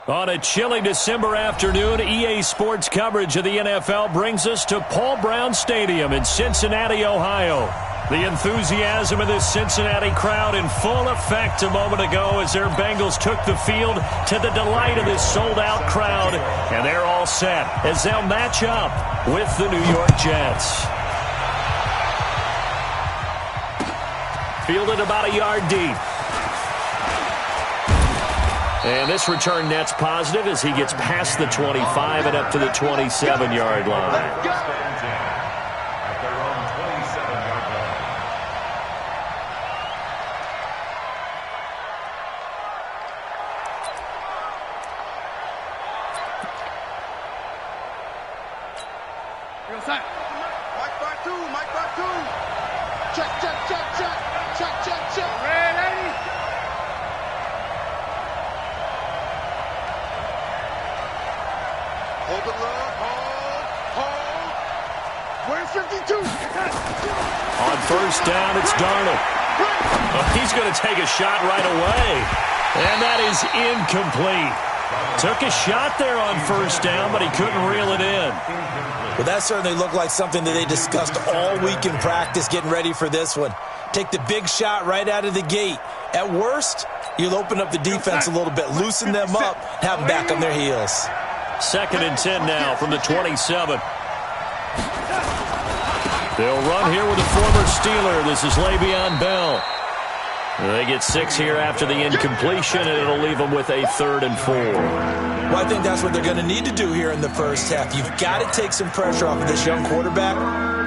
On a chilly December afternoon, EA Sports coverage of the NFL brings us to Paul Brown Stadium in Cincinnati, Ohio. The enthusiasm of this Cincinnati crowd in full effect a moment ago as their Bengals took the field to the delight of this sold-out crowd. And they're all set as they'll match up with the New York Jets. Fielded about a yard deep. And this return net's positive as he gets past the 25 and up to the 27-yard line. On first down, it's Darnold. Oh, he's going to take a shot right away. And that is incomplete. Took a shot there on first down, but he couldn't reel it in. Well, that certainly looked like something that they discussed all week in practice getting ready for this one. Take the big shot right out of the gate. At worst, you'll open up the defense a little bit, loosen them up, have them back on their heels. 2nd and 10 now from the 27. They'll run here with a former Steeler. This is Le'Veon Bell. They get 6 here after the incompletion, and it'll leave them with a 3rd and 4. Well, I think that's what they're going to need to do here in the first half. You've got to take some pressure off of this young quarterback,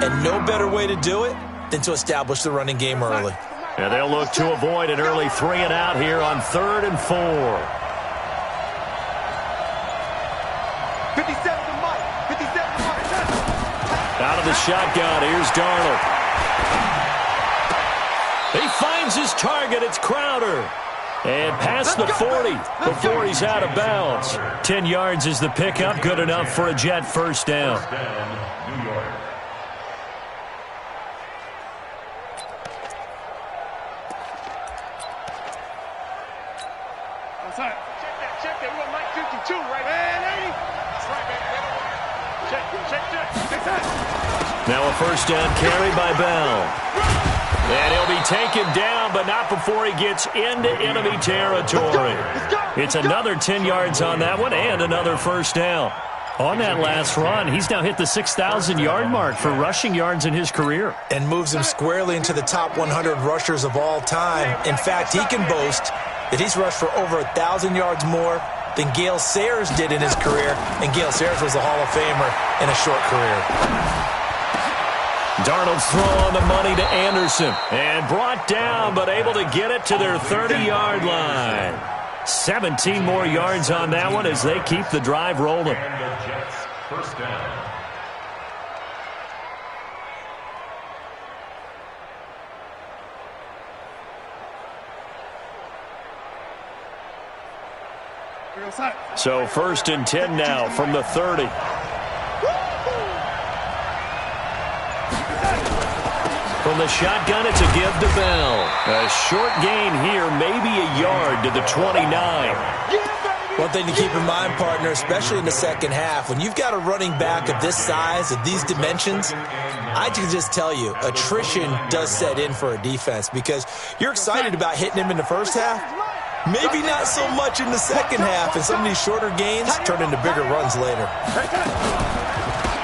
and no better way to do it than to establish the running game early. And they'll look to avoid an early 3 and out here on 3rd and 4. 57 to Mike. 57 to Mike. Out of the shotgun, here's Darnold. He finds his target. It's Crowder. And past the 40 before he's out of bounds. 10 yards is the pickup. Good enough for a Jet first down. Check that. We want Mike 52, right? Man, 80. That's right, man. Check. Now a first down carry by Bell. And he'll be taken down, but not before he gets into enemy territory. It's another 10 yards on that one and another first down. On that last run, he's now hit the 6,000-yard mark for rushing yards in his career. And moves him squarely into the top 100 rushers of all time. In fact, he can boast that he's rushed for over 1,000 yards more than Gale Sayers did in his career. And Gale Sayers was a Hall of Famer in a short career. Darnold's throw on the money to Anderson. And brought down, but able to get it to their 30-yard line. 17 more yards on that one as they keep the drive rolling. First down. So 1st and 10 now from the 30. From the shotgun, it's a give to Bell. A short gain here, maybe a yard to the 29. One thing to keep in mind, partner, especially in the second half, when you've got a running back of this size, of these dimensions, I can just tell you, attrition does set in for a defense because you're excited about hitting him in the first half. Maybe not so much in the second half, and some of these shorter gains turn into bigger runs later.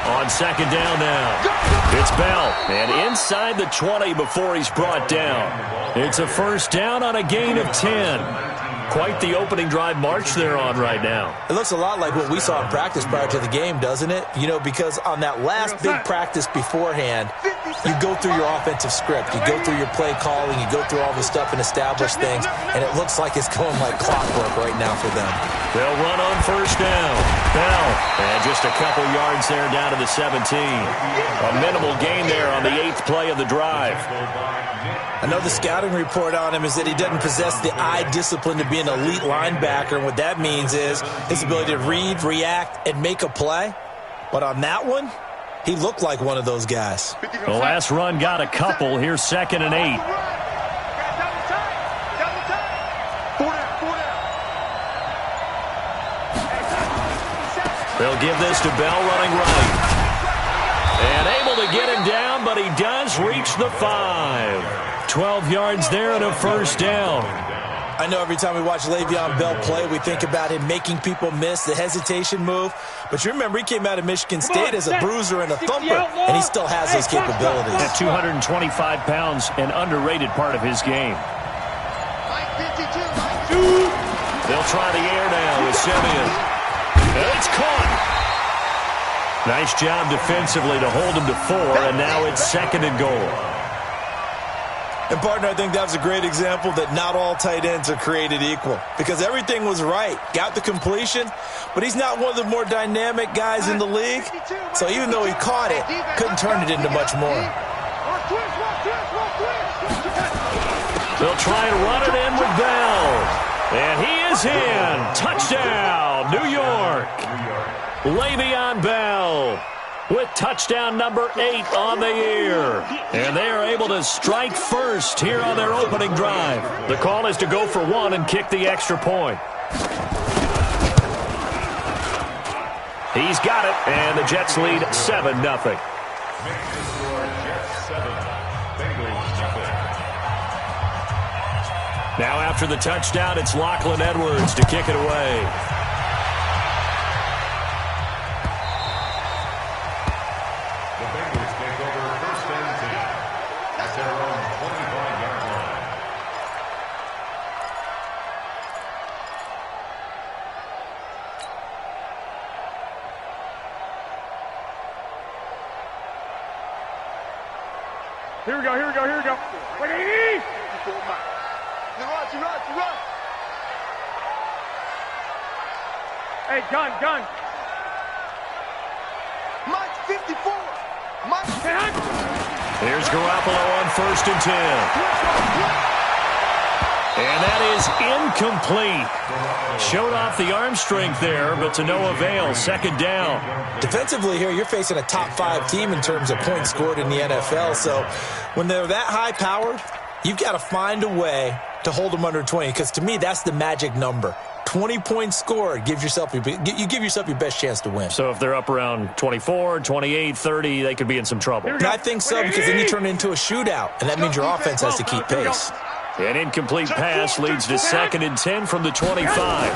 On 2nd down now, it's Bell, and inside the 20 before he's brought down. It's a first down on a gain of 10. Quite the opening drive march they're on right now. It looks a lot like what we saw in practice prior to the game, doesn't it? You know, because on that last big practice beforehand, you go through your offensive script. You go through your play calling. You go through all the stuff and establish things, and it looks like it's going like clockwork right now for them. They'll run on first down. Bell, and just a couple yards there down to the 17. A minimal gain there on the 8th play of the drive. I know the scouting report on him is that he doesn't possess the eye discipline to be an elite linebacker, and what that means is his ability to read, react, and make a play. But on that one, he looked like one of those guys. The last run got a couple. Here's 2nd and 8. They'll give this to Bell running right. And able to get him down, but he does reach the 5. 12 yards there and a first down. I know every time we watch Le'Veon Bell play, we think about him making people miss the hesitation move. But you remember, he came out of Michigan State as a bruiser and a thumper, and he still has those capabilities. At 225 pounds, an underrated part of his game. They'll try the air now with Simeon. And it's caught. Nice job defensively to hold him to 4, and now it's 2nd and goal. And, partner, I think that was a great example that not all tight ends are created equal, because everything was right. Got the completion, but he's not one of the more dynamic guys in the league. So even though he caught it, couldn't turn it into much more. They'll try and run it in with Bell. And he is in. Touchdown, New York. Le'Veon Bell with touchdown number 8 on the year. And they are able to strike first here on their opening drive. The call is to go for 1 and kick the extra point. He's got it, and the Jets lead 7-0. Now after the touchdown, it's Lachlan Edwards to kick it away. Here we go. Wait, hey! You run. Hey, gun. Mike 54. Here's Garoppolo on 1st and 10. And that is incomplete. Showed off the arm strength there, but to no avail. 2nd down. Defensively here, you're facing a top 5 team in terms of points scored in the NFL. So when they're that high-powered, you've got to find a way to hold them under 20, because to me, that's the magic number. 20 points scored, you give yourself your best chance to win. So if they're up around 24, 28, 30, they could be in some trouble. I think so, because then you turn it into a shootout, and that means your offense has to keep pace. An incomplete pass leads to 2nd and 10 from the 25.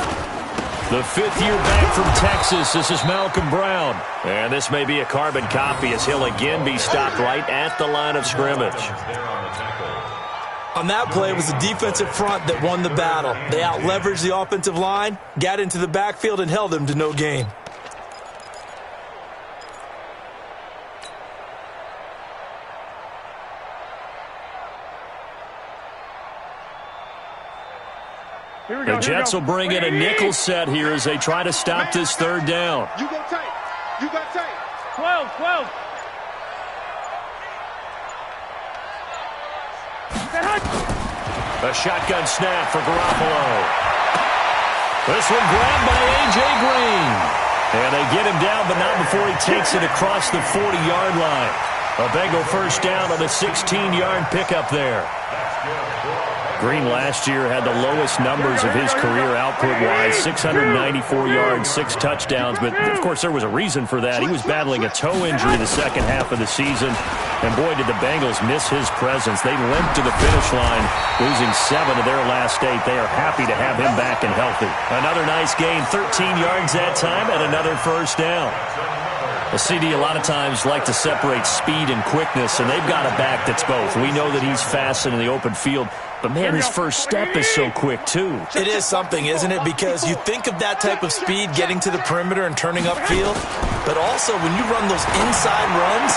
The 5th year back from Texas, this is Malcolm Brown. And this may be a carbon copy as he'll again be stopped right at the line of scrimmage. On that play, it was the defensive front that won the battle. They out-leveraged the offensive line, got into the backfield, and held them to no gain. The Jets will bring in a nickel set here as they try to stop this 3rd down. You got tight. 12. A shotgun snap for Garoppolo. This one grabbed by A.J. Green. And they get him down, but not before he takes it across the 40-yard line. A Bengal first down on a 16-yard pickup there. Green last year had the lowest numbers of his career output-wise, 694 yards, 6 touchdowns. But, of course, there was a reason for that. He was battling a toe injury the second half of the season. And, boy, did the Bengals miss his presence. They limped to the finish line, losing 7 of their last 8. They are happy to have him back and healthy. Another nice gain, 13 yards that time, and another first down. The CD a lot of times like to separate speed and quickness, and they've got a back that's both. We know that he's fast in the open field, but, man, his first step is so quick, too. It is something, isn't it? Because you think of that type of speed getting to the perimeter and turning upfield, but also when you run those inside runs,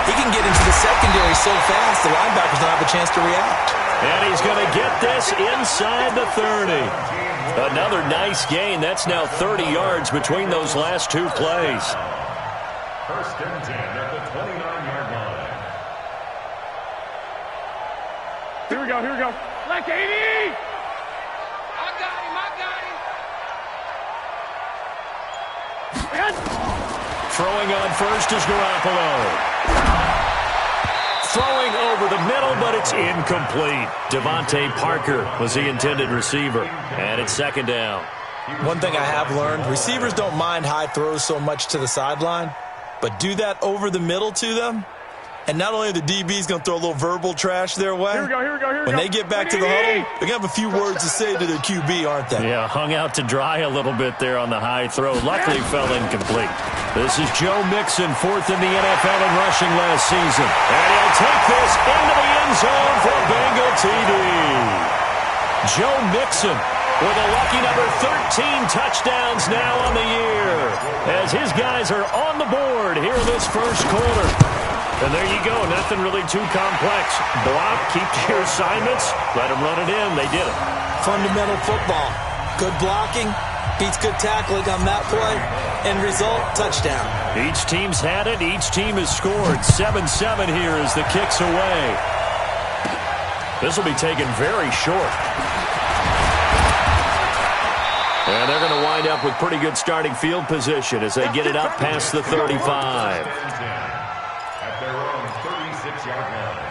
he can get into the secondary so fast the linebackers don't have a chance to react. And he's going to get this inside the 30. Another nice gain. That's now 30 yards between those last 2 plays. 1st and 10 at the 29-yard line. Here we go. Like 80! I got him. Throwing on first is Garoppolo. Throwing over the middle, but it's incomplete. Devontae Parker was the intended receiver. And it's 2nd down. One thing I have learned, receivers don't mind high throws so much to the sideline, but do that over the middle to them, and not only are the DBs going to throw a little verbal trash their way, when they get back to the huddle, they're going to have a few words to say to their QB, aren't they? Yeah, hung out to dry a little bit there on the high throw. Luckily fell incomplete. This is Joe Mixon, fourth in the NFL in rushing last season. And he'll take this into the end zone for a Bengal TD. Joe Mixon with a lucky number 13 touchdowns now on the year, as his guys are on the board here in this first quarter. And there you go, nothing really too complex. Block, keep to your assignments, let them run it in. They did it. Fundamental football. Good blocking beats good tackling on that play. End result, touchdown. Each team's had it. Each team has scored. 7-7 here as the kick's away. This will be taken very short. And they're going to wind up with pretty good starting field position as they get it up past the 35. At their own 36-yard line.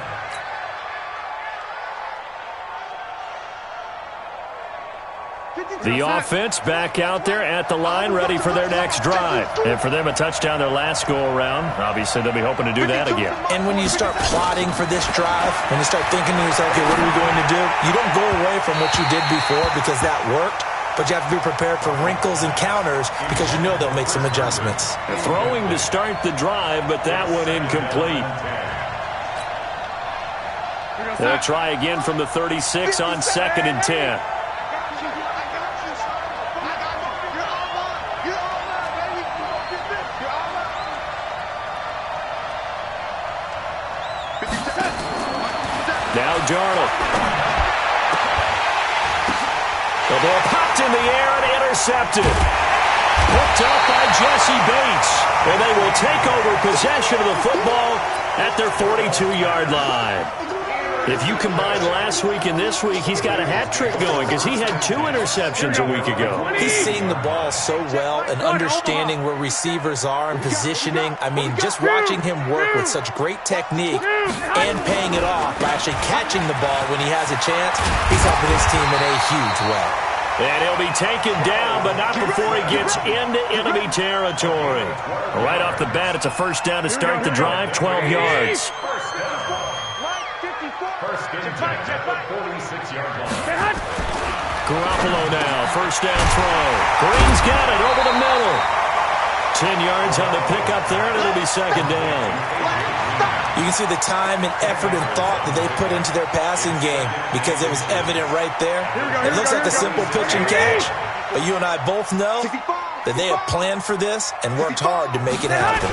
The offense back out there at the line, ready for their next drive. And for them, a touchdown their last go-around. Obviously, they'll be hoping to do that again. And when you start plotting for this drive, when you start thinking to yourself, okay, what are we going to do? You don't go away from what you did before because that worked. But you have to be prepared for wrinkles and counters because you know they'll make some adjustments. Throwing to start the drive, but that one incomplete. They'll try again from the 36 on 2nd and 10. Now Darnold. The ball popped in the air and intercepted. Picked up by Jesse Bates. And they will take over possession of the football at their 42-yard line. If you combine last week and this week, he's got a hat trick going because he had 2 interceptions a week ago. He's seeing the ball so well and understanding where receivers are and positioning. I mean, just watching him work with such great technique and paying it off by actually catching the ball when he has a chance, he's helping his team in a huge way. And he'll be taken down, but not before he gets into enemy territory. Right off the bat, it's a first down to start the drive, 12 yards. First and 10 at the 46-yard line. Garoppolo now, first down throw. Green's got it over the middle. 10 yards on the pickup there, and it'll be second down. You can see the time and effort and thought that they put into their passing game because it was evident right there. It looks like a simple pitch and catch, but you and I both know that they have planned for this and worked hard to make it happen.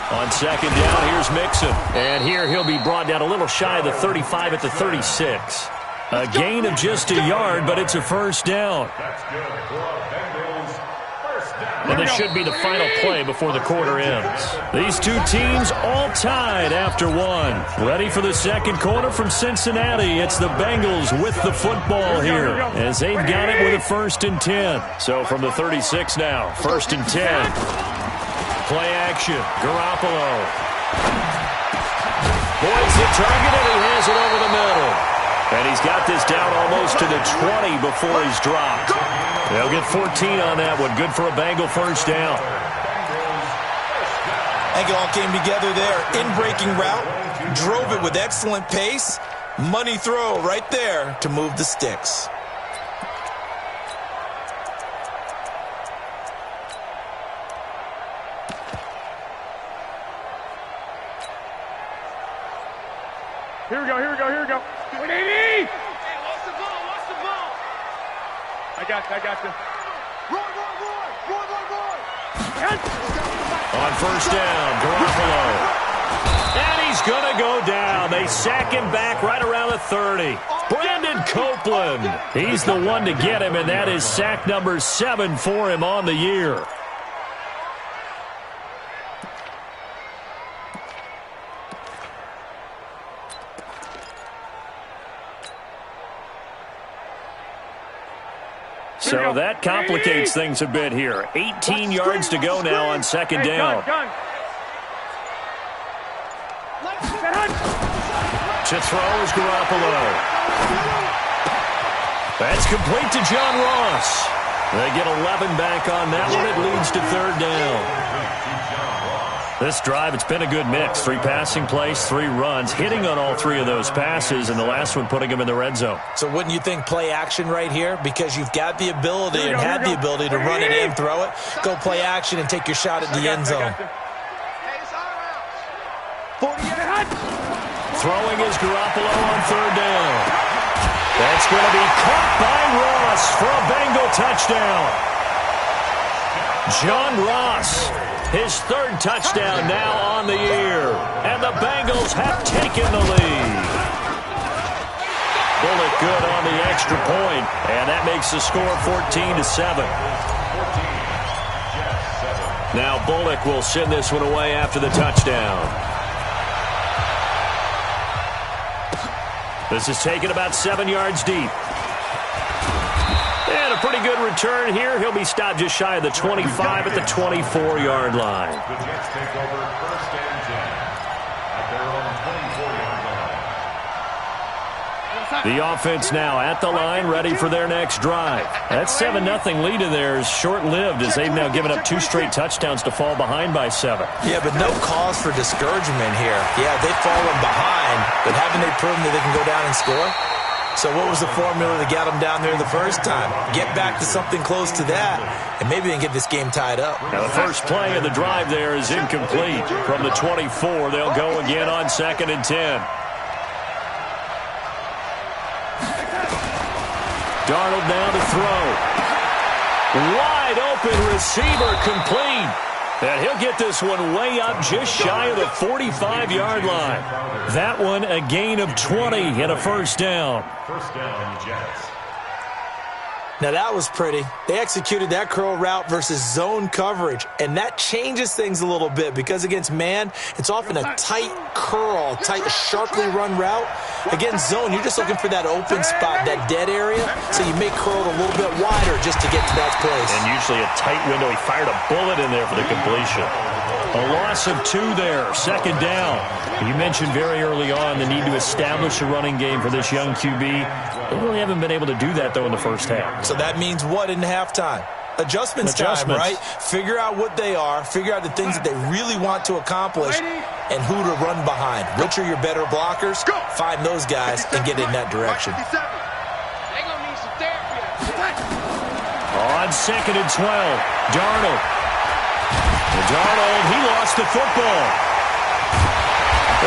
On second down, here's Mixon. And here he'll be brought down a little shy of the 35 at the 36. A gain of just a yard, but it's a first down. That's good for a Bengals first down. And this should be the final play before the quarter ends. These two teams all tied after one. Ready for the second quarter from Cincinnati. It's the Bengals with the football here as they've got it with a first and 10. So from the 36 now, first and 10. Play action, Garoppolo. Boyd's the target, and he has it over the middle. And he's got this down almost to the 20 before he's dropped. They'll get 14 on that one. Good for a Bengal first down. I think it all came together there. In-breaking route, drove it with excellent pace. Money throw right there to move the sticks. Here we go. Here we go. Here we go. 180. Hey, watch the ball. Watch the ball. I got you. I got you. Roy. On first down, Garoppolo. And he's going to go down. They sack him back right around the 30. Brandon Copeland. He's the one to get him, and that is sack number 7 for him on the year. So that complicates things a bit here. 18 yards to go now on second down. To throw is Garoppolo. That's complete to John Ross. They get 11 back on that one. It leads to third down. This drive, it's been a good mix. 3 passing plays, 3 runs, hitting on all 3 of those passes, and the last one putting them in the red zone. So wouldn't you think play action right here? Because you've got the ability and had the ability to run it in, throw it, go play action, and take your shot at the end zone. Throwing is Garoppolo on third down. That's going to be caught by Ross for a Bengal touchdown. John Ross, his 3rd touchdown now on the year. And the Bengals have taken the lead. Bullock good on the extra point, and that makes the score 14-7. Now Bullock will send this one away after the touchdown. This is taken about 7 yards deep. And a pretty good return here. He'll be stopped just shy of the 25 at the 24-yard line. The Jets take over 1st and 10 at their own 24-yard line. The offense now at the line, ready for their next drive. That 7-0 lead of theirs short-lived as they've now given up 2 straight touchdowns to fall behind by 7. Yeah, but no cause for discouragement here. Yeah, they've fallen behind, but haven't they proven that they can go down and score? So what was the formula that got them down there the first time? Get back to something close to that, and maybe they can get this game tied up. Now the first play of the drive there is incomplete. From the 24, they'll go again on 2nd and 10. Darnold now to throw. Wide open receiver complete. And he'll get this one way up just shy of the 45-yard line. That one a gain of 20 and a first down. First down, Jets. Now that was pretty. They executed that curl route versus zone coverage, and that changes things a little bit because against man, it's often a tight curl, tight, sharply run route. Against zone, you're just looking for that open spot, that dead area, so you may curl it a little bit wider just to get to that place. And usually a tight window. He fired a bullet in there for the completion. A loss of 2 there, 2nd down. You mentioned very early on the need to establish a running game for this young QB. They really haven't been able to do that, though, in the first half. So that means what in halftime? Adjustments time, right? Figure out what they are, figure out the things that they really want to accomplish, and who to run behind. Which are your better blockers? Find those guys and get in that direction. On 2nd and 12, Darnold. Darnold, he lost the football.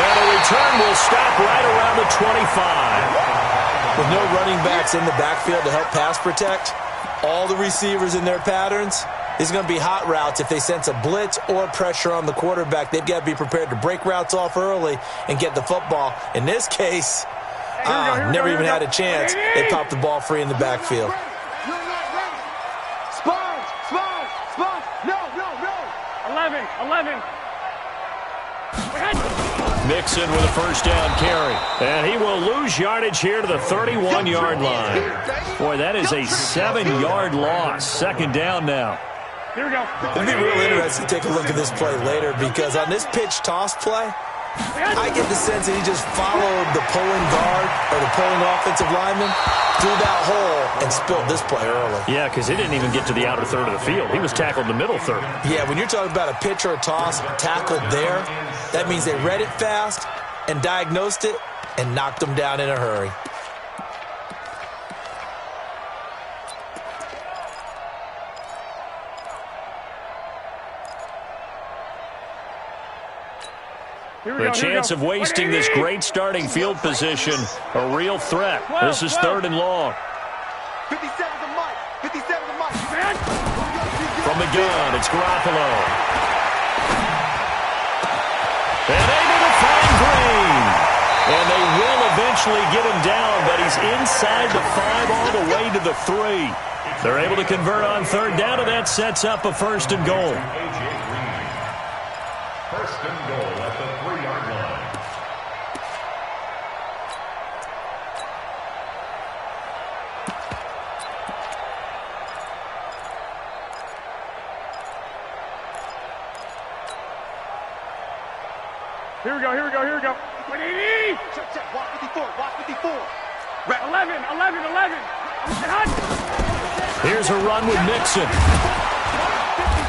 And the return will stop right around the 25. With no running backs in the backfield to help pass protect, all the receivers in their patterns, these are going to be hot routes. If they sense a blitz or pressure on the quarterback, they've got to be prepared to break routes off early and get the football. In this case, never even had a chance. They popped the ball free in the backfield. No. 11. Mixon with a first down carry. And he will lose yardage here to the 31-yard line. Boy, that is a 7-yard loss. 2nd down now. Here we go. It'll be real interesting to take a look at this play later because on this pitch toss play, I get the sense that he just followed the pulling guard or the pulling offensive lineman through that hole and spilled this play early. Yeah, because he didn't even get to the outer third of the field. He was tackled in the middle third. Yeah, when you're talking about a pitch or a toss tackled there, that means they read it fast and diagnosed it and knocked him down in a hurry. The chance of wasting this great starting field position, a real threat. This is 3rd and long. 57 to Mike. From the gun, it's Garoppolo. And able to find Green. And they will eventually get him down, but he's inside the 5 all the way to the 3. They're able to convert on 3rd down, and that sets up a 1st and goal. 1st and goal at the 3-yard line. Here we go. 180. Check. Walk 54. 11. Here's a run with Mixon.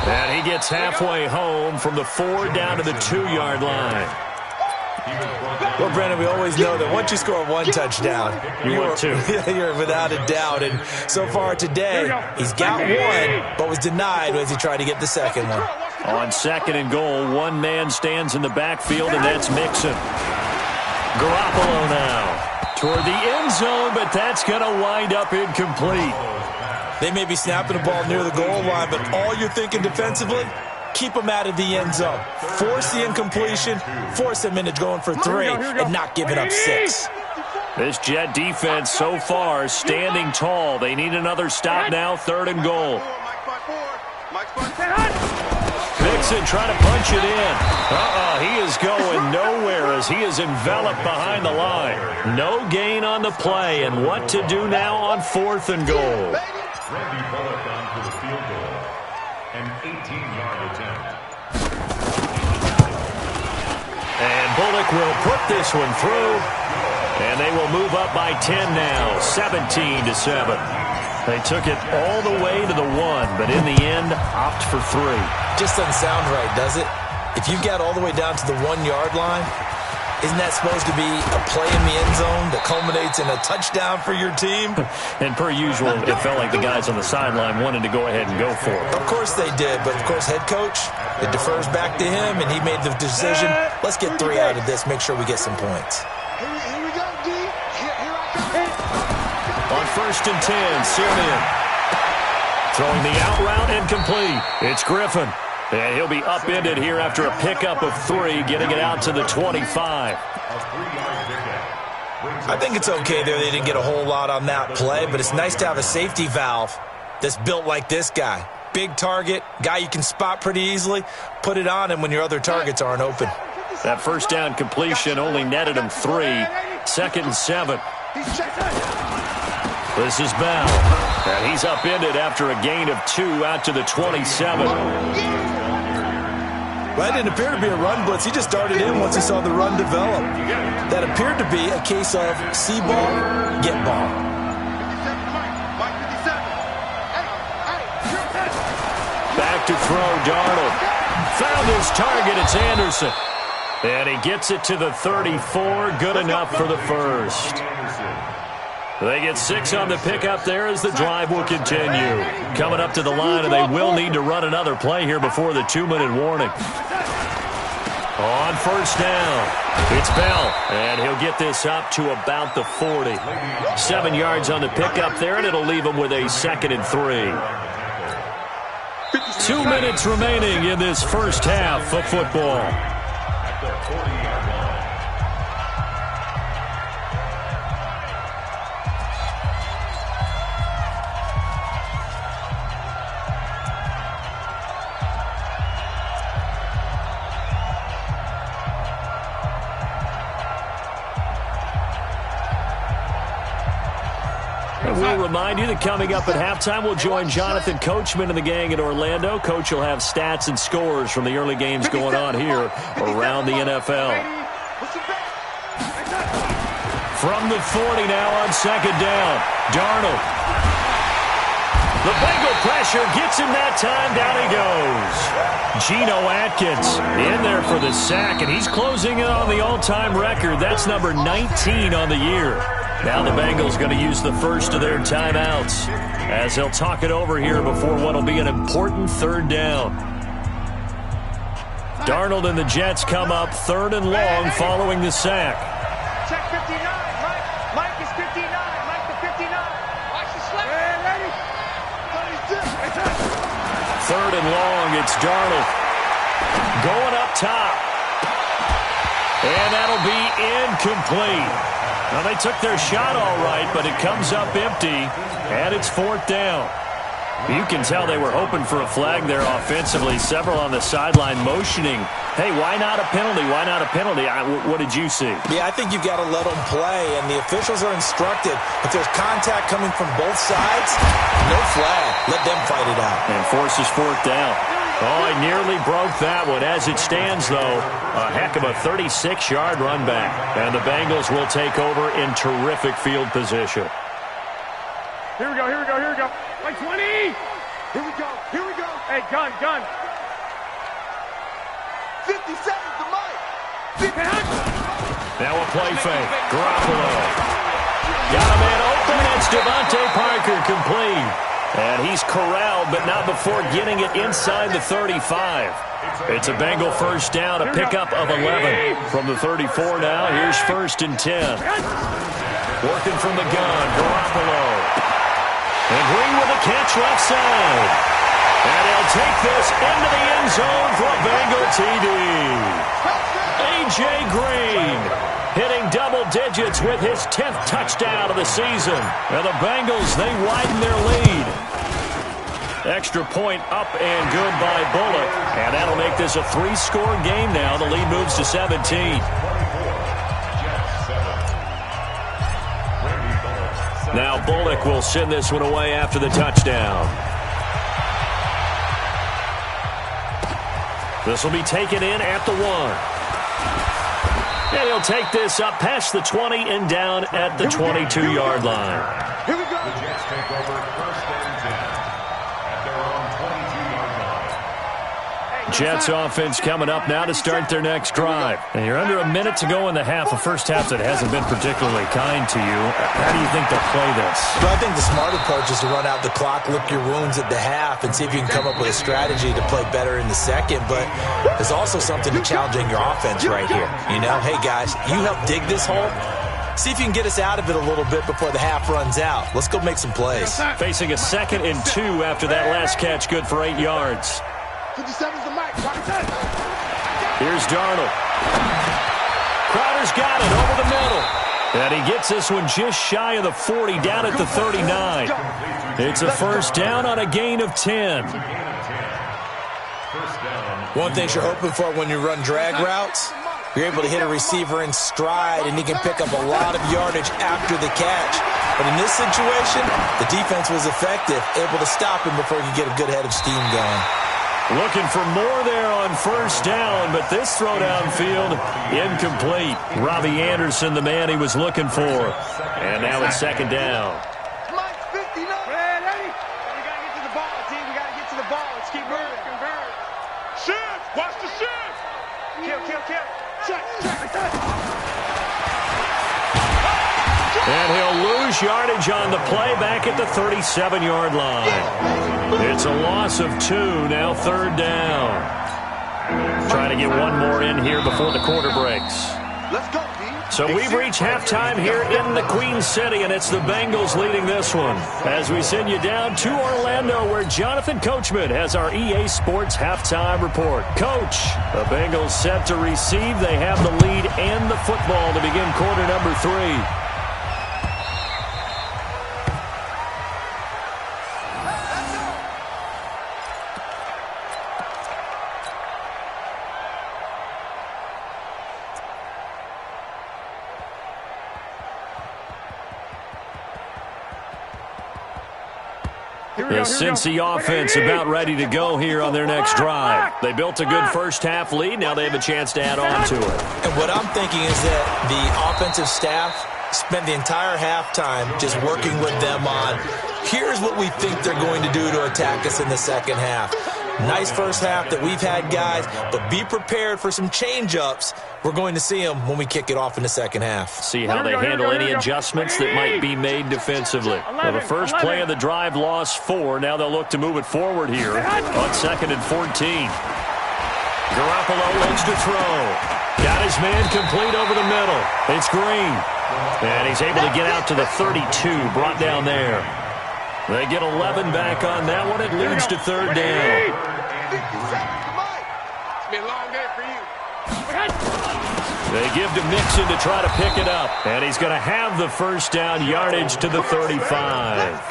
And he gets halfway home from the 4 down to the 2-yard line. Well, Brandon, we always know that once you score one touchdown, you're without a doubt. And so far today, he's got one, but was denied as he tried to get the second one. On 2nd and goal, one man stands in the backfield, and that's Mixon. Garoppolo now toward the end zone, but that's going to wind up incomplete. They may be snapping the ball near the goal line, but all you're thinking defensively, keep them out of the end zone. Force the incompletion, force them into going for 3, and not giving up 6. This Jet defense so far standing tall. They need another stop now, 3rd and goal. Mixon trying to punch it in. He is going nowhere as he is enveloped behind the line. No gain on the play, and what to do now on 4th and goal. Randy Bullock on for the field goal. An 18-yard attempt. And Bullock will put this one through. And they will move up by 10 now, 17-7. They took it all the way to the 1, but in the end, opt for 3. Just doesn't sound right, does it? If you get all the way down to the 1-yard line, isn't that supposed to be a play in the end zone that culminates in a touchdown for your team? And per usual, it felt like the guys on the sideline wanted to go ahead and go for it. Of course they did, but of course head coach, it defers back to him, and he made the decision, let's get 3 out of this, make sure we get some points. Here we go, D. Here I come. On 1st and 10, Simeon throwing the out route incomplete. It's Griffin. And he'll be upended here after a pickup of 3, getting it out to the 25. I think it's okay there. They didn't get a whole lot on that play, but it's nice to have a safety valve that's built like this guy. Big target, guy you can spot pretty easily. Put it on him when your other targets aren't open. That 1st down completion only netted him 3. 2nd and 7. This is Bell. And he's upended after a gain of 2 out to the 27. That didn't appear to be a run blitz. He just darted in once he saw the run develop. That appeared to be a case of see ball, get ball. Back to throw, Darnold. Found his target, it's Anderson. And he gets it to the 34, good enough for the 1st. They get 6 on the pickup there as the drive will continue. Coming up to the line, and they will need to run another play here before the 2-minute warning. On 1st down, it's Bell, and he'll get this up to about the 40. 7 yards on the pickup there, and it'll leave him with a 2nd and 3. 2 minutes remaining in this first half of football. We'll remind you that coming up at halftime, we'll join Jonathan Coachman and the gang in Orlando. Coach will have stats and scores from the early games going on here around the NFL. From the 40 now on 2nd down, Darnold. The Bengal pressure gets him that time. Down he goes. Geno Atkins in there for the sack, and he's closing in on the all-time record. That's number 19 on the year. Now the Bengals going to use the first of their timeouts as they'll talk it over here before what will be an important 3rd down. Darnold and the Jets come up 3rd and long following the sack. Check 59. Mike is 59. Mike the 59. Watch the slap. 3rd and long, it's Darnold. Going up top. And that'll be incomplete. Now, they took their shot all right, but it comes up empty, and it's 4th down. You can tell they were hoping for a flag there offensively. Several on the sideline motioning, hey, why not a penalty? Why not a penalty? What did you see? Yeah, I think you've got to let them play, and the officials are instructed. If there's contact coming from both sides, no flag. Let them fight it out. And forces 4th down. Oh, he nearly broke that one. As it stands, though, a heck of a 36-yard run back. And the Bengals will take over in terrific field position. Here we go, here we go, here we go. Like 20. Here we go, here we go. Hey, gun. 50 seconds to Mike. Now a play fake. Garoppolo. Got a man open. It's Devontae Parker complete. And he's corralled, but not before getting it inside the 35. It's a Bengal first down, a pickup of 11. From the 34 now, here's 1st and 10. Working from the gun, Garoppolo. And Green with a catch left side. And he'll take this into the end zone for a Bengal TD. A.J. Green hitting double digits with his 10th touchdown of the season. Now the Bengals, they widen their lead. Extra point up and good by Bullock. And that'll make this a 3-score game now. The lead moves to 17. Now Bullock will send this one away after the touchdown. This will be taken in at the 1. And he'll take this up past the 20 and down at the 22-yard line. Here we go. The Jets take over 1st and 10 at their own 22-yard line. Jets offense coming up now to start their next drive. And you're under a minute to go in the half, a first half that hasn't been particularly kind to you. How do you think they'll play this? Well, I think the smart approach is to run out the clock, lick your wounds at the half, and see if you can come up with a strategy to play better in the second. But there's also something to challenging your offense right here. You know, hey, guys, you help dig this hole. See if you can get us out of it a little bit before the half runs out. Let's go make some plays. Facing a 2nd and 2 after that last catch, good for 8 yards. 57's the Mike. Here's Darnold. Crowder's got it over the middle. And he gets this one just shy of the 40, down at the 39. It's a first down on a gain of 10. One thing you're hoping for when you run drag routes, you're able to hit a receiver in stride, and he can pick up a lot of yardage after the catch. But in this situation, the defense was effective, able to stop him before he could get a good head of steam going. Looking for more there on first down, but this throw downfield incomplete. Robbie Anderson, the man he was looking for. And now it's 2nd down. Mike, 59. Man, ready? We got to get to the ball, team. We got to get to the ball. Let's keep moving. Convert. Shift. Watch the shift. Kill. Check. And he'll lose yardage on the play back at the 37-yard line. It's a loss of 2, now 3rd down. Trying to get one more in here before the quarter breaks. Let's go, D. So we've reached halftime here in the Queen City, and it's the Bengals leading this one. As we send you down to Orlando, where Jonathan Coachman has our EA Sports halftime report. Coach, the Bengals set to receive. They have the lead and the football to begin quarter number 3. The Cincy offense about ready to go here on their next drive. They built a good first half lead. Now they have a chance to add on to it. And what I'm thinking is that the offensive staff spent the entire halftime just working with them on, here's what we think they're going to do to attack us in the second half. Nice first half that we've had, guys, but be prepared for some change-ups. We're going to see them when we kick it off in the second half. See how they handle any adjustments that might be made defensively. Well, the first play of the drive lost 4. Now they'll look to move it forward here on 2nd and 14. Garoppolo looks to throw. Got his man complete over the middle. It's Green. And he's able to get out to the 32, brought down there. They get 11 back on that one. It leads to 3rd down. 50 seconds to Mike. It's been a long day for you. They give to Mixon to try to pick it up. And he's going to have the first down, yardage to the 35.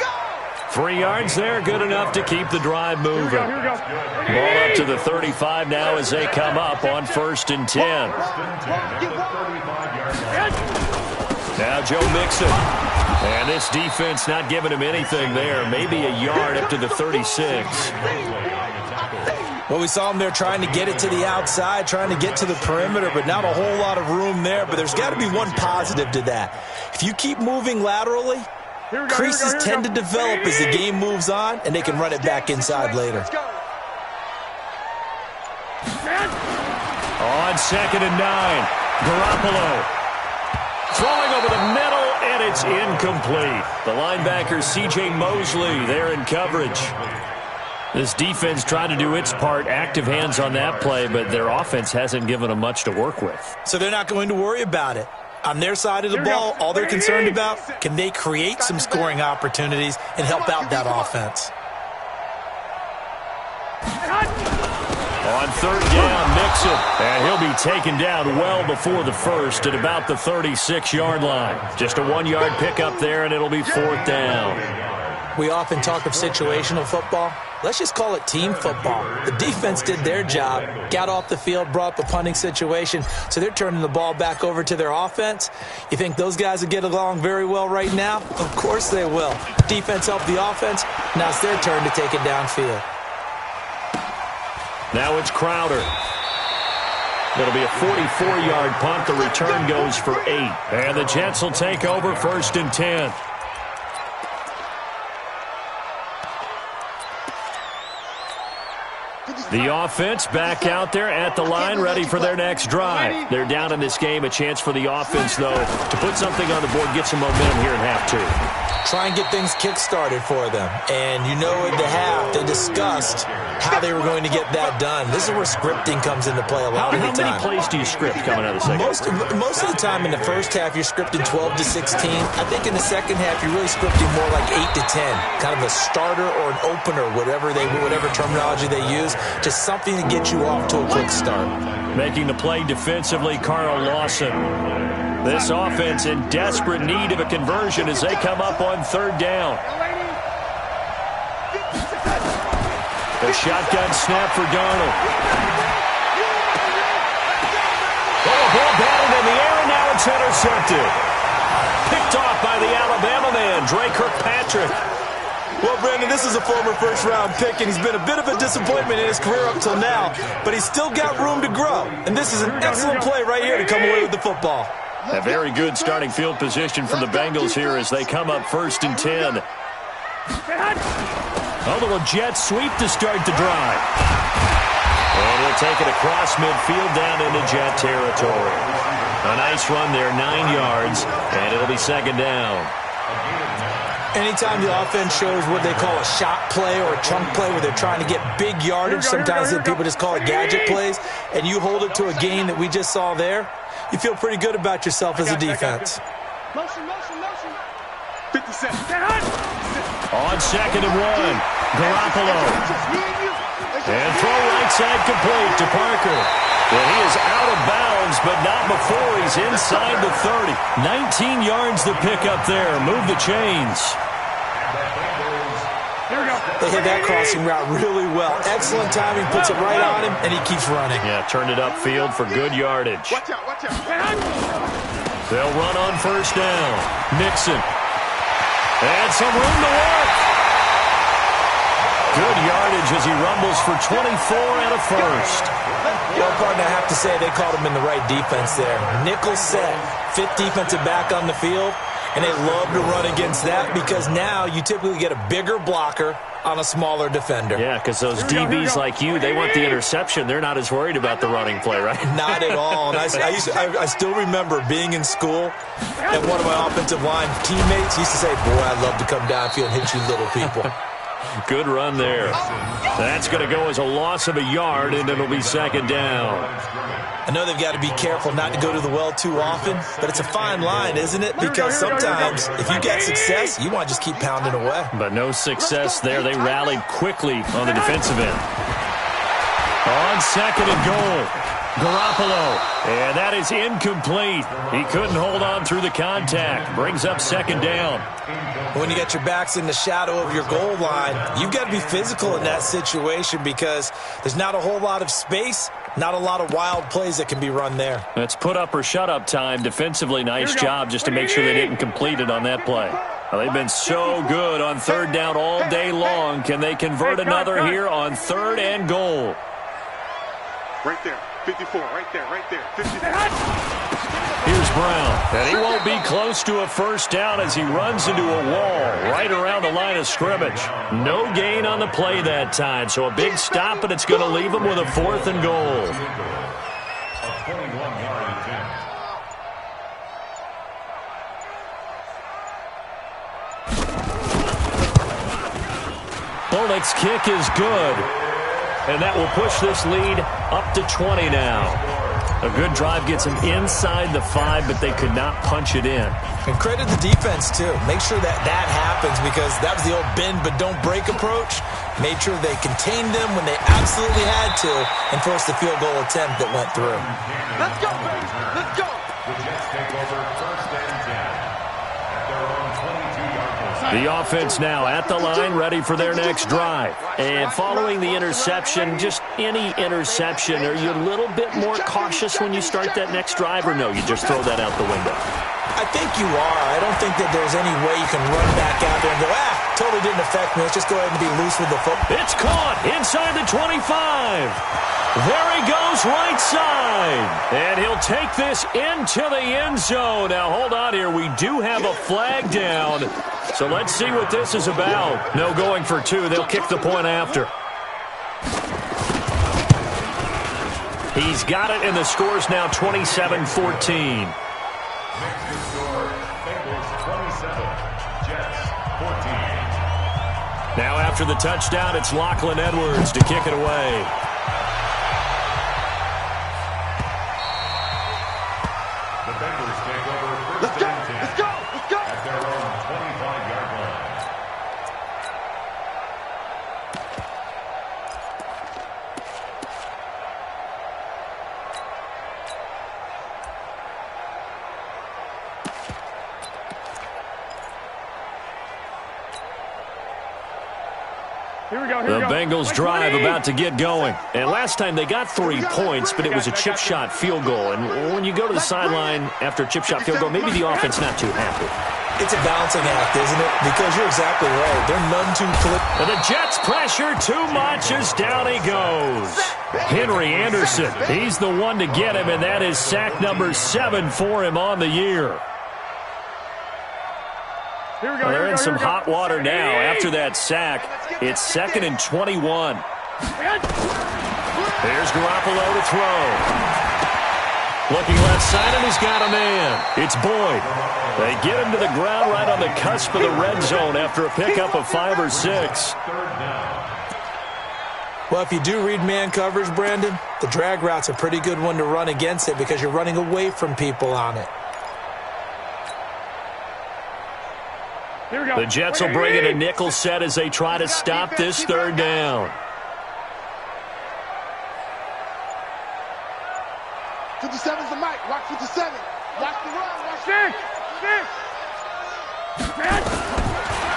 3 yards there, good enough to keep the drive moving. Ball up to the 35 now as they come up on 1st and 10. Now Joe Mixon. And this defense not giving him anything there. Maybe a yard up to the 36. Well, we saw him there trying to get it to the outside, trying to get to the perimeter, but not a whole lot of room there. But there's got to be one positive to that. If you keep moving laterally, Creases tend to develop as the game moves on, and they can run it back inside later. On 2nd and 9, Garoppolo throwing over the middle, and it's incomplete. The linebacker, C.J. Mosley, there in coverage. This defense tried to do its part, active hands on that play, but their offense hasn't given them much to work with. So they're not going to worry about it. On their side of the ball, all they're concerned about, can they create some scoring opportunities and help out that offense? On 3rd down, Mixon, and he'll be taken down well before the first at about the 36-yard line. Just a 1-yard pickup there, and it'll be 4th down. We often talk of situational football. Let's just call it team football. The defense did their job, got off the field, brought up a punting situation, so they're turning the ball back over to their offense. You think those guys will get along very well right now? Of course they will. Defense helped the offense. Now it's their turn to take it downfield. Now it's Crowder. It'll be a 44-yard punt. The return goes for 8. And the Jets will take over 1st and 10. The offense back out there at the line, ready for their next drive. They're down in this game. A chance for the offense, though, to put something on the board, get some momentum here in half 2. Try and get things kick-started for them. And you know at the half, they discussed how they were going to get that done. This is where scripting comes into play a lot of the time. How many plays do you script coming out of the second? Most of the time in the first half, you're scripting 12 to 16. I think in the second half, you're really scripting more like 8 to 10. Kind of a starter or an opener, whatever terminology they use. Just something to get you off to a quick start. Making the play defensively, Carl Lawson. This offense in desperate need of a conversion as they come up on 3rd down. The shotgun snap for Darnold. Oh, ball batted in the air, and now it's intercepted. Picked off by the Alabama man, Dre Kirkpatrick. Well, Brandon, this is a former first-round pick, and he's been a bit of a disappointment in his career up till now, but he's still got room to grow. And this is an excellent play right here to come away with the football. A very good starting field position from the Bengals here as they come up 1st and 10. A little jet sweep to start the drive. And he'll take it across midfield down into Jet territory. A nice run there, 9 yards, and it'll be 2nd down. Anytime the offense shows what they call a shot play or a chunk play where they're trying to get big yardage, sometimes people just call it gadget plays, and you hold it to a gain that we just saw there, you feel pretty good about yourself as a defense. Motion. 57. On 2nd and 1, Garoppolo. And throw right side complete to Parker. Well, he is out of bounds, but not before he's inside the 30. 19 yards to pick up there. Move the chains. They hit that crossing route really well. Excellent timing, puts it right on him, and he keeps running. Yeah, turned it upfield for good yardage. Watch out. They'll run on 1st down. Mixon. And some room to work. Good yardage as he rumbles for 24 and a first. Well, partner, I have to say they called him in the right defense there. Nickel set, 5th defensive back on the field, and they love to run against that because now you typically get a bigger blocker on a smaller defender. Yeah, because those DBs like you, they want the interception. They're not as worried about the running play, right? Not at all. And I still remember being in school, and one of my offensive line teammates used to say, boy, I'd love to come downfield and hit you little people. Good run there. That's going to go as a loss of a yard, and it'll be 2nd down. I know they've got to be careful not to go to the well too often, but it's a fine line, isn't it? Because sometimes if you get success, you want to just keep pounding away. But no success there. They rallied quickly on the defensive end. On 2nd and goal. Garoppolo, and that is incomplete. He couldn't hold on through the contact. Brings up 2nd down. When you get your backs in the shadow of your goal line, you've got to be physical in that situation because there's not a whole lot of space, not a lot of wild plays that can be run there. It's put up or shut up time. Defensively, nice job just to make sure they didn't complete it on that play. Well, they've been so good on 3rd down all day long. Can they convert another here on 3rd and goal? Right there. 54, right there. 54. Here's Brown. And he won't be close to a first down as he runs into a wall right around the line of scrimmage. No gain on the play that time, so a big stop, and it's going to leave him with a 4th and goal. A 21-yard attempt. Bullock's kick is good. And that will push this lead up to 20 now. A good drive gets him inside the 5, but they could not punch it in. And credit the defense, too. Make sure that happens, because that was the old bend but don't break approach. Made sure they contained them when they absolutely had to and forced the field goal attempt that went through. Let's go, baby. Let's go. The Jets take over 1st and 10 at their own 22-yard line. The offense now at the line, ready for their next drive. And following the interception, just any interception, are you a little bit more cautious when you start that next drive, or no, you just throw that out the window? I think you are. I don't think that there's any way you can run back out there and go, totally didn't affect me. Let's just go ahead and be loose with the football. It's caught inside the 25. There he goes right side. And he'll take this into the end zone. Now, hold on here. We do have a flag down. So let's see what this is about. No going for 2. They'll kick the point after. He's got it, and the score's now 27-14. Next to score, Bengals 27, Jets 14. Now after the touchdown, it's Lachlan Edwards to kick it away. The Bengals take over 1st and 10 Let's go. Let's go. at their own 25-yard line. The Bengals drive about to get going. And last time they got 3 points, but it was a chip shot field goal. And when you go to the sideline after a chip shot field goal, maybe the offense not too happy. It's a balancing act, isn't it? Because you're exactly right. They're none too quick. But the Jets pressure too much as down he goes. Henry Anderson, he's the one to get him, and that is sack number 7 for him on the year. Well, they're in some hot water now after that sack. It's 2nd and 21. There's Garoppolo to throw. Looking left side, and he's got a man. It's Boyd. They get him to the ground right on the cusp of the red zone after a pickup of 5 or 6. Well, if you do read man coverage, Brandon, the drag route's a pretty good one to run against it because you're running away from people on it. The Jets will bring in a nickel set as they try to stop this 3rd down. 57's the mic. Watch 57. Watch the run. Watch this.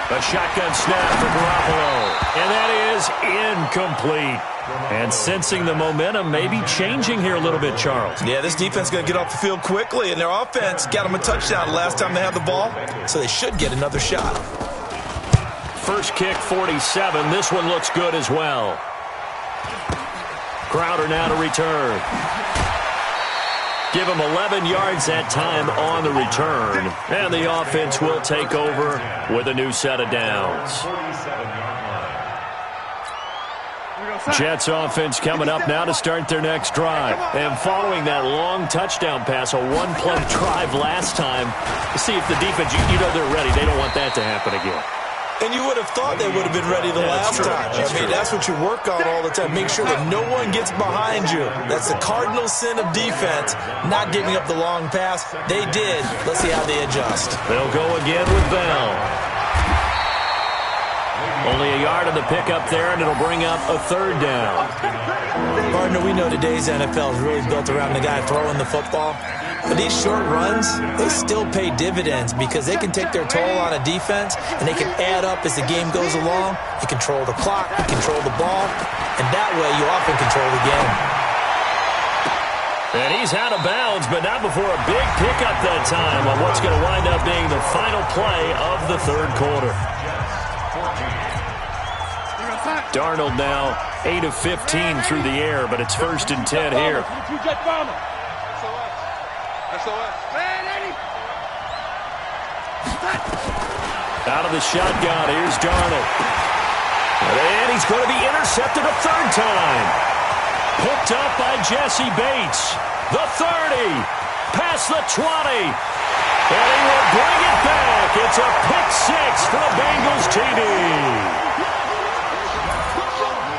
A shotgun snap for Garoppolo. And that is incomplete. And sensing the momentum may be changing here a little bit, Charles. Yeah, this defense is going to get off the field quickly, and their offense got them a touchdown last time they had the ball, so they should get another shot. First kick, 47. This one looks good as well. Crowder now to return. Give him 11 yards that time on the return. And the offense will take over with a new set of downs. Jets offense coming up now to start their next drive. And following that long touchdown pass, a one-play drive last time, to see if the defense, you know they're ready. They don't want that to happen again. And you would have thought they would have been ready the last time. I mean, that's what you work on all the time. Make sure that no one gets behind you. That's the cardinal sin of defense, not giving up the long pass. They did. Let's see how they adjust. They'll go again with Bell. Only a yard on the pickup there, and it'll bring up a 3rd down. Partner, we know today's NFL is really built around the guy throwing the football. But these short runs, they still pay dividends because they can take their toll on a defense, and they can add up as the game goes along. You control the clock, you control the ball, and that way you often control the game. And he's out of bounds, but not before a big pickup that time on what's going to wind up being the final play of the 3rd quarter. Darnold now 8 of 15 through the air, but it's 1st and 10 here. Out of the shotgun, here's Darnold. And he's going to be intercepted a third time. Picked up by Jesse Bates. The 30. Past the 20. And he will bring it back. It's a pick six for the Bengals TD.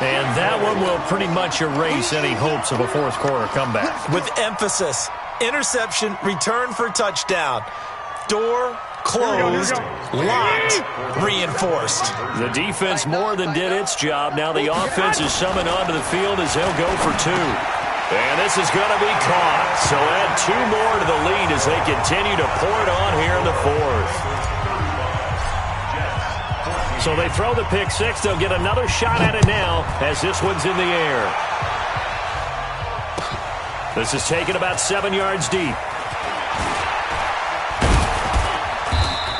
And that one will pretty much erase any hopes of a fourth quarter comeback. With emphasis. Interception, return for touchdown. Door closed, locked, reinforced. The defense more than did its job. Now the offense is summoned onto the field as they'll go for two. And this is going to be caught. So add two more to the lead as they continue to pour it on here in the fourth. So they throw the pick six. They'll get another shot at it now as this one's in the air. This is taken about 7 yards deep.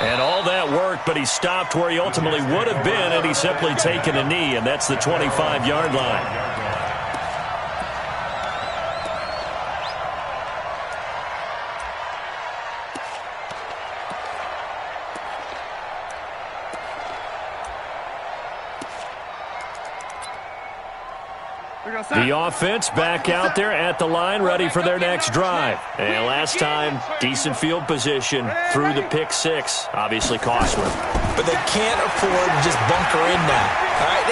And all that worked, but he stopped where he ultimately would have been, and he's simply taken a knee, and that's the 25-yard line. The offense back out there at the line, ready for their next drive. And last time, decent field position through the pick six. Obviously cost them. But they can't afford to just bunker in now. All right,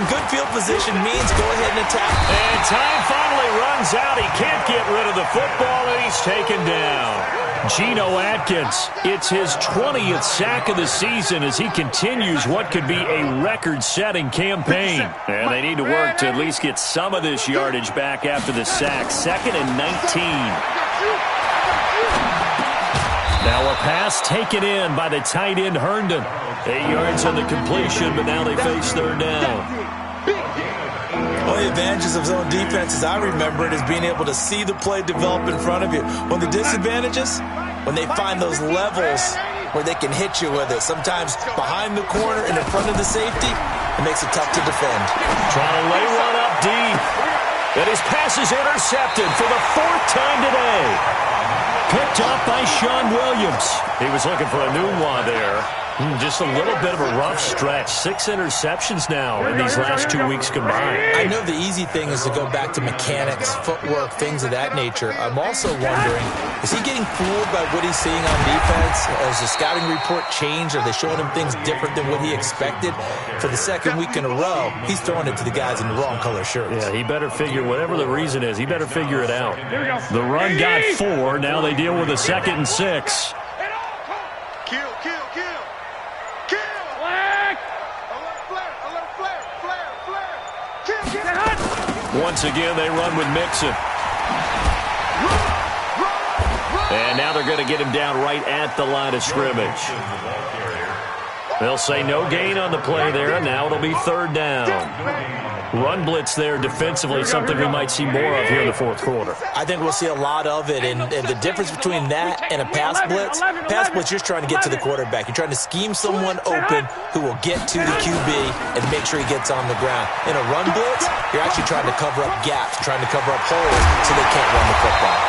good field position means go ahead and attack. And time finally runs out. He can't get rid of the football, and he's taken down. Geno Atkins, it's his 20th sack of the season as he continues what could be a record-setting campaign. And they need to work to at least get some of this yardage back after the sack. 2nd and 19. Now a pass taken in by the tight end Herndon. 8 yards on the completion, but now they face third down. One of the advantages of zone defense, as I remember it, is being able to see the play develop in front of you. One of the disadvantages, when they find those levels where they can hit you with it. Sometimes behind the corner and in front of the safety, it makes it tough to defend. Trying to lay one up deep. And his pass is intercepted for the 4th time today. Picked up by Sean Williams. He was looking for a new one there. Just a little bit of a rough stretch. 6 interceptions now in these last 2 weeks combined. I know the easy thing is to go back to mechanics, footwork, things of that nature. I'm also wondering, is he getting fooled by what he's seeing on defense? Has the scouting report changed? Are they showing him things different than what he expected? For the second week in a row, he's throwing it to the guys in the wrong color shirts. Yeah, he better figure, whatever the reason is, he better figure it out. The run got 4. Now they deal with a 2nd and 6. Once again, they run with Mixon. And now they're going to get him down right at the line of scrimmage. They'll say no gain on the play there, and now it'll be third down. Run blitz there defensively, something we might see more of here in the fourth quarter. I think we'll see a lot of it, and the difference between that and a pass blitz, you're just trying to get to the quarterback. You're trying to scheme someone open who will get to the QB and make sure he gets on the ground. In a run blitz, you're actually trying to cover up gaps, trying to cover up holes so they can't run the football.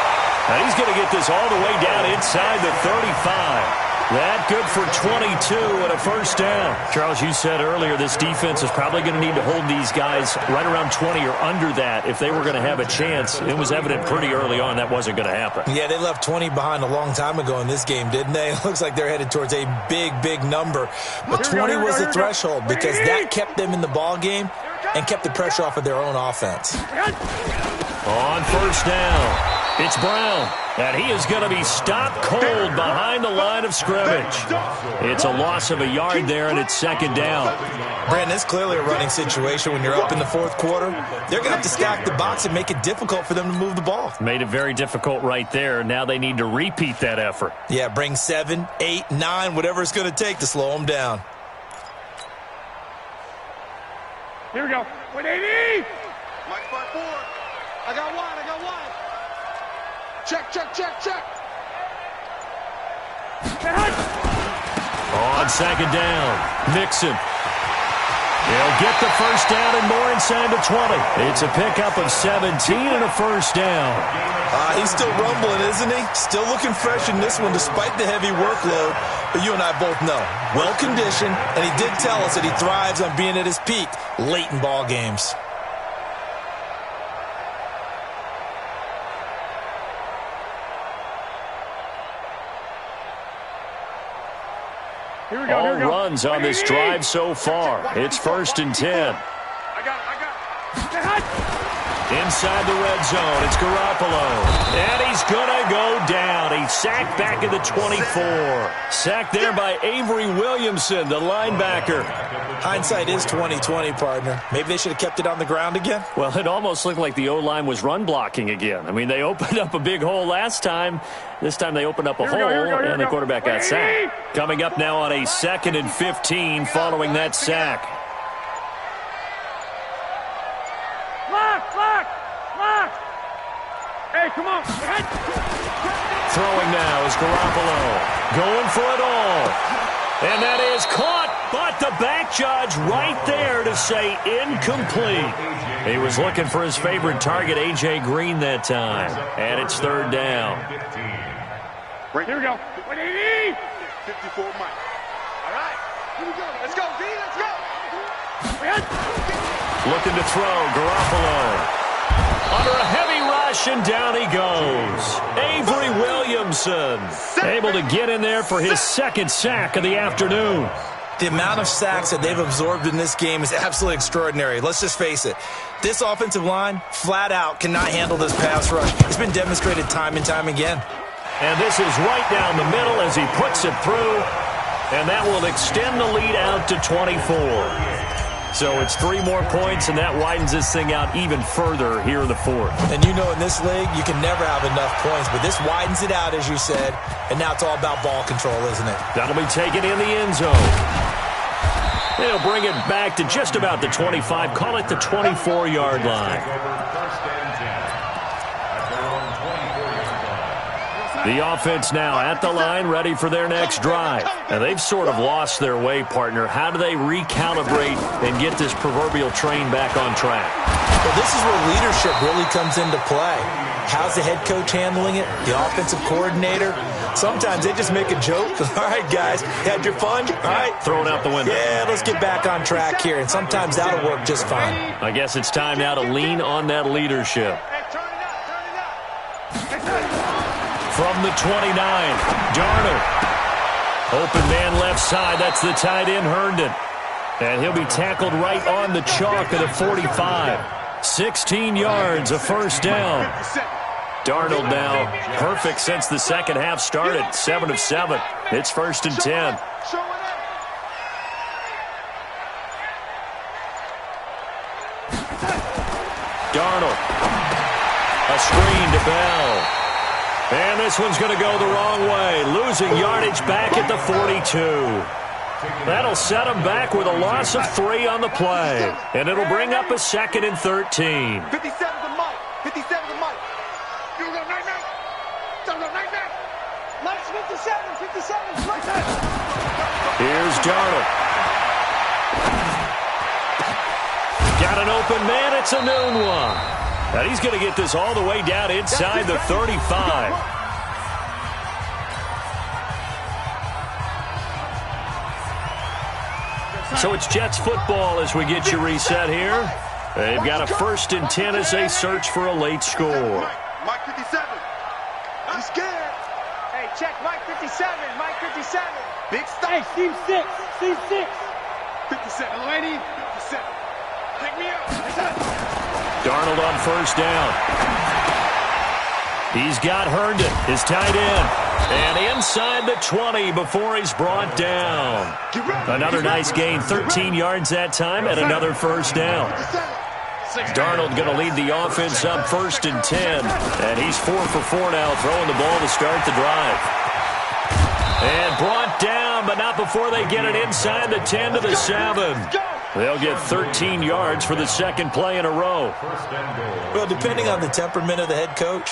Now he's going to get this all the way down inside the 35. That good for 22 and a first down. Charles, you said earlier this defense is probably going to need to hold these guys right around 20 or under that if they were going to have a chance. It was evident pretty early on that wasn't going to happen. Yeah, they left 20 behind a long time ago in this game, didn't they? It looks like they're headed towards a big, big number. But 20 was the threshold because that kept them in the ball game and kept the pressure off of their own offense. On first down, it's Brown. And he is going to be stopped cold behind the line of scrimmage. It's a loss of a yard there, and it's second down. Brandon, it's clearly a running situation when you're up in the fourth quarter. They're going to have to stack the box and make it difficult for them to move the ball. Made it very difficult right there. Now they need to repeat that effort. Yeah, bring 7, 8, 9, whatever it's going to take to slow them down. Here we go. 180. Mike 5-4. I got one. Check. On second down, Mixon. He'll get the first down and more inside the 20. It's a pickup of 17 and a first down. He's still rumbling, isn't he? Still looking fresh in this one despite the heavy workload. But you and I both know, well-conditioned, and he did tell us that he thrives on being at his peak late in ball games. Here we go, All here we go. runs on this drive so far. It's 1st and 10. I got it. Inside the red zone, it's Garoppolo. And he's going to go down. He's sacked back at the 24. Sacked there by Avery Williamson, the linebacker. Hindsight is 20/20, partner. Maybe they should have kept it on the ground again. Well, it almost looked like the O-line was run blocking again. I mean, they opened up a big hole last time. This time they opened up a hole, and the quarterback got sacked. Coming up now on a 2nd and 15 following that sack. Lock. Hey, come on. Throwing now is Garoppolo. Going for it all. And that is caught, but the back judge right there to say incomplete. He was looking for his favorite target, A.J. Green, that time. And it's 3rd down. Right, here we go. 54 Mike. All right. Here we go. Let's go, D. Let's go. Looking to throw, Garoppolo. Under a heavy rush, and down he goes. Avery Williamson able to get in there for his 2nd sack of the afternoon. The amount of sacks that they've absorbed in this game is absolutely extraordinary. Let's just face it. This offensive line, flat out, cannot handle this pass rush. It's been demonstrated time and time again. And this is right down the middle as he puts it through. And that will extend the lead out to 24. So it's 3 more points, and that widens this thing out even further here in the 4th. And you know in this league, you can never have enough points, but this widens it out, as you said, and now it's all about ball control, isn't it? That'll be taken in the end zone. They'll bring it back to just about the 25, call it the 24-yard line. The offense now at the line, ready for their next drive. And they've sort of lost their way, partner. How do they recalibrate and get this proverbial train back on track? Well, this is where leadership really comes into play. How's the head coach handling it? The offensive coordinator? Sometimes they just make a joke. All right, guys, had your fun? All right. Throw it out the window. Yeah, let's get back on track here. And sometimes that'll work just fine. I guess it's time now to lean on that leadership. From the 29, Darnold. Open man left side. That's the tight end, Herndon. And he'll be tackled right on the chalk of the 45. 16 yards, a first down. Darnold now perfect since the second half started. 7 of 7. It's 1st and 10. Darnold. A screen to Bell. And this one's going to go the wrong way. Losing yardage back at the 42. That'll set him back with a loss of 3 on the play. And it'll bring up a 2nd and 13. 57 to Mike. 57 to Mike. You go night. Mike's 57. 57. Right there. Here's Darnold. Got an open man. It's a noon one. And he's going to get this all the way down inside the 35. So it's Jets football as we get you reset here. They've got a 1st and 10 as they search for a late score. Mike 57. I'm scared. Hey, check Mike 57. Mike 57. Big stuff. Hey, Steve 6. Steve 6. 57. Lady. 57. Pick me up. Darnold on 1st down. He's got Herndon, his tight end. And inside the 20 before he's brought down. Another nice gain, 13 yards that time, and another 1st down. Darnold going to lead the offense up 1st and 10. And he's 4 for 4 now, throwing the ball to start the drive. And brought down, but not before they get it inside the 10 to the 7. They'll get 13 yards for the 2nd play in a row. Well, depending on the temperament of the head coach,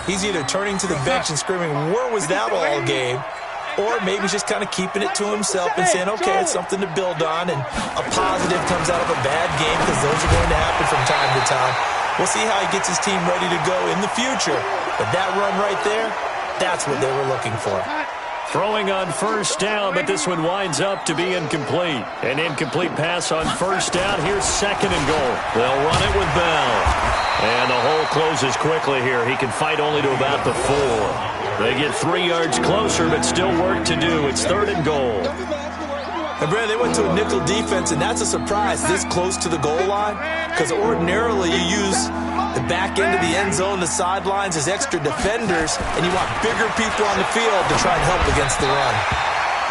he's either turning to the bench and screaming, "Where was that all game?" or maybe he's just kind of keeping it to himself and saying, okay, it's something to build on, and a positive comes out of a bad game, because those are going to happen from time to time. We'll see how he gets his team ready to go in the future. But that run right there, that's what they were looking for. Throwing on first down, but this one winds up to be incomplete. An incomplete pass on first down. Here's second and goal. They'll run it with Bell. And the hole closes quickly here. He can fight only to about the 4. They get 3 yards closer, but still work to do. It's third and goal. And, Brad, they went to a nickel defense, and that's a surprise this close to the goal line, because ordinarily you use the back end of the end zone, the sidelines as extra defenders, and you want bigger people on the field to try and help against the run.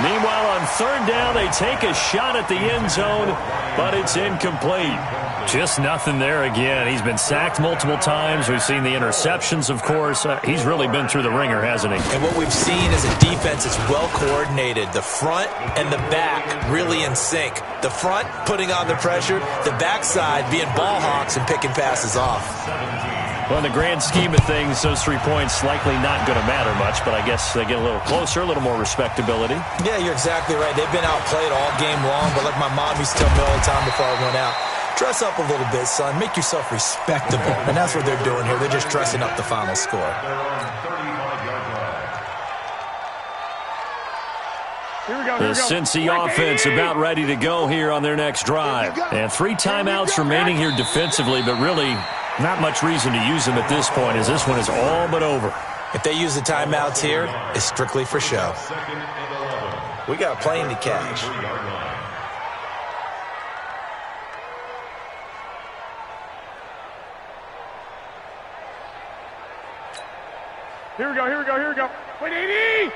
Meanwhile, on third down, they take a shot at the end zone, but it's incomplete. Just nothing there again. He's been sacked multiple times. We've seen the interceptions, of course. He's really been through the ringer, hasn't he? And what we've seen is a defense that's well coordinated. The front and the back really in sync. The front putting on the pressure, the backside being ball hawks and picking passes off. Well, in the grand scheme of things, those 3 points likely not going to matter much, but I guess they get a little closer, a little more respectability. Yeah, you're exactly right. They've been outplayed all game long, but like my mom used to tell me all the time before I went out, dress up a little bit, son. Make yourself respectable. And that's what they're doing here. They're just dressing up the final score. The Cincy offense about ready to go here on their next drive. And 3 timeouts remaining here defensively, but really not much reason to use them at this point, as this one is all but over. If they use the timeouts here, it's strictly for show. We got a plane to catch. Here we go, here we go, here we go. Wait, 80!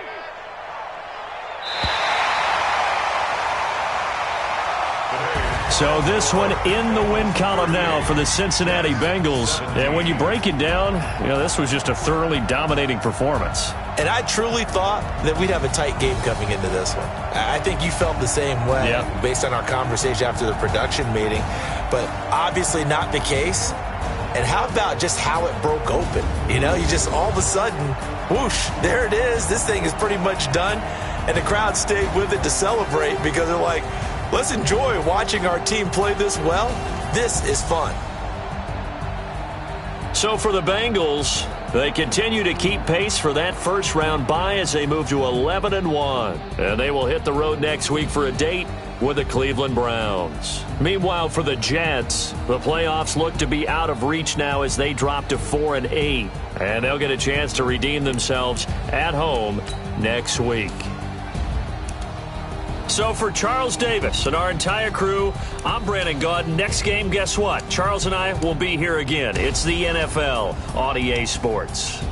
So this one in the win column now for the Cincinnati Bengals. And when you break it down, this was just a thoroughly dominating performance. And I truly thought that we'd have a tight game coming into this one. I think you felt the same way based on our conversation after the production meeting. But obviously not the case. And how about just how it broke open? You just all of a sudden, whoosh, there it is. This thing is pretty much done. And the crowd stayed with it to celebrate because they're like, let's enjoy watching our team play this well. This is fun. So for the Bengals, they continue to keep pace for that first-round bye as they move to 11-1. And they will hit the road next week for a date with the Cleveland Browns. Meanwhile, for the Jets, the playoffs look to be out of reach now as they drop to 4-8. And they'll get a chance to redeem themselves at home next week. So for Charles Davis and our entire crew, I'm Brandon Gaud. Next game, guess what? Charles and I will be here again. It's the NFL on EA Sports.